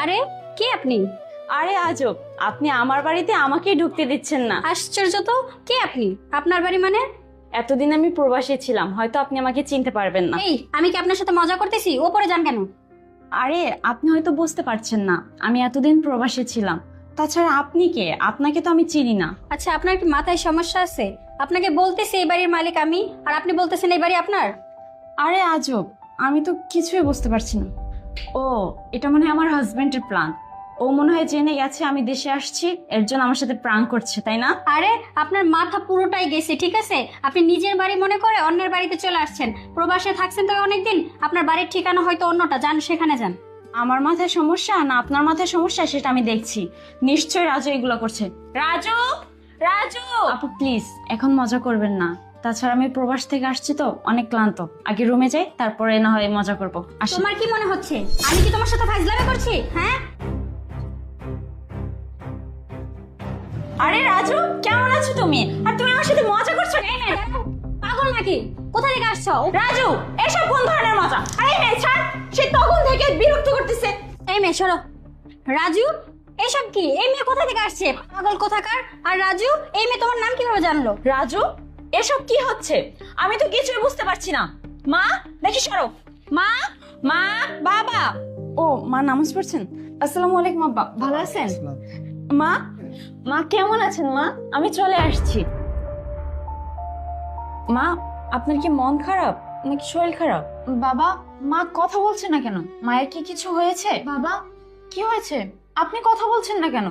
আরে কে আপনি? আরে আজব, আপনি আমার বাড়িতে আমাকেই ঢুকতে দিচ্ছেন না। আশ্চর্য তো, কে আপনি? আপনার বাড়ি মানে? এতদিন আমি প্রবাসী ছিলাম, হয়তো আপনি আমাকে চিনতে পারবেন না। এই, আমি কি আপনার সাথে মজা করতেছি? ওপরে যান কেন? আরে আপনি হয়তো বুঝতে পারছেন না, আমি এতদিন প্রবাসী ছিলাম। তাছাড়া আপনি কে? আপনাকে তো আমি চিনি না। আচ্ছা, আপনার কি মাথায় সমস্যা আছে? আপনাকে বলতেছি এই বাড়ির মালিক আমি, আর আপনি বলতেছেন এই বাড়ি আপনার। আরে আজব, আমি তো কিছুই বুঝতে পারছি না। ও, এটা মনে হয় আমার হাজবেন্ডের প্ল্যান। ও মনে হয় জেনে গেছে আমি দেশে আসছি, এর জন্য আমার সাথে প্রাঙ্ক করছে, তাই না? আরে আপনার মাথা পুরোটাই গেছে, ঠিক আছে? আপনি নিজের বাড়ি মনে করে অন্যের বাড়িতে চলে আসছেন। প্রবাসে থাকছেন তো অনেকদিন, আপনার বাড়ির ঠিকানা হয়তো অন্যটা, যান সেখানে যান। আমার মাথায় সমস্যা না আপনার মাথায় সমস্যা সেটা আমি দেখছি। নিশ্চয়ই রাজু এগুলো করছে। রাজু, রাজু! আপু প্লিজ এখন মজা করবেন না। তাছাড়া আমি প্রবাস থেকে আসছি তো অনেক ক্লান্ত। আগে রুমে যাই, তারপরে না হয় মজা করবো। আসি। তোমার কি মনে হচ্ছে আমি কি তোমার সাথে ফাইজলামি করছি? হ্যাঁ, আরে রাজু, কেমন আছো তুমি? আর তুমি আমার সাথে মজা করছো? এই মেয়ে, দেখো, পাগল নাকি? কোথা থেকে আসছো? রাজু, এসব কোন ধরনের মজা? আরে এই মেয়ে ছাড়, সে তখন থেকে বিরক্ত করতেছে। এই মেয়ে সরো। রাজু, এসব কি? এই মেয়ে কোথা থেকে আসছে? পাগল কোথাকার। আর রাজু, এই মেয়ে তোমার নাম কিভাবে জানলো? রাজু, এসব কি হচ্ছে? আমি তো কিছুই বুঝতে পারছি না। মা, দেখি সরো। মা, মা, বাবা। ও মা নামাজ পড়ছেন। আসসালামু আলাইকুম আব্বা, ভালো আছেন? মা, মা কেমন আছেন মা? আমি চলে আসছি। মা, আপনার কি মন খারাপ নাকি শরীর খারাপ? বাবা, মা কথা বলছে না কেন? মায়ের কি কিছু হয়েছে? বাবা, কি হয়েছে? আপনি কথা বলছেন না কেন?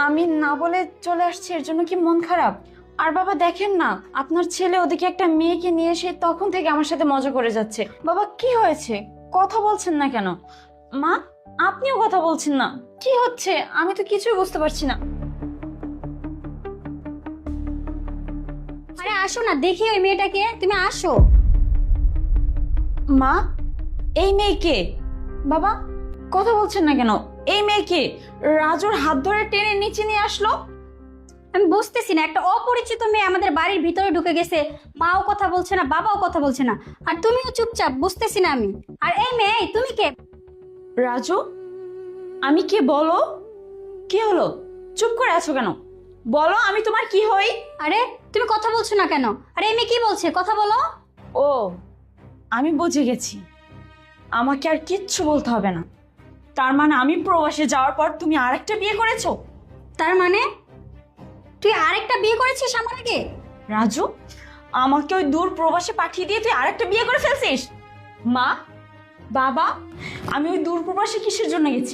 আমি না বলে চলে আসছি, এর জন্য কি মন খারাপ? আর বাবা দেখেন না, আপনার ছেলে ওদিকে একটা মেয়েকে নিয়ে এসে তখন থেকে আমার সাথে মজা করে যাচ্ছে। বাবা কি হয়েছে? কথা বলছেন না কেন? মা, আপনিও কথা বলছেন না, কি হচ্ছে? আমি তো কিছুই বুঝতে পারছি না। আরে আসো না, দেখি ওই মেয়েটাকে। তুমি আসো। মা, এই মেয়ে কে? বাবা কথা বলছেন না কেন? এই মেয়ে কে? রাজুর হাত ধরে টেনে নিচে নিয়ে আসলো। আমি বুঝতেছি না, একটা অপরিচিত মেয়ে আমাদের বাড়ির ভিতরে ঢুকে গেছে। মাও কথা বলছে না, বাবাও কথা বলছে না, আর তুমিও চুপচাপ। বুঝতেছি না আমি। আর এই মেয়ে, এই তুমি কে? রাজু, আমি কে বলো? কি হলো? চুপ করে আছো কেন? বলো আমি তোমার কি হই? আরে তুমি কথা বলছো না কেন? আরে এই মেয়ে কি বলছে? কথা বলো। ও, আমি বুঝে গেছি, আমাকে আর কিচ্ছু বলতে হবে না। তার মানে আমি প্রবাসে যাওয়ার পর তুমি আরেকটা বিয়ে করেছো? তার মানে তুই আরেকটা বিয়ে করেছিস আমার আগে? রাজু, আমাকে ওই দূর প্রবাসে পাঠিয়ে দিয়ে তুই আরেকটা বিয়ে করে ফেলছিস? মা, বাবা, আমি ওই দূর প্রবাসে কিসের জন্য গেছি?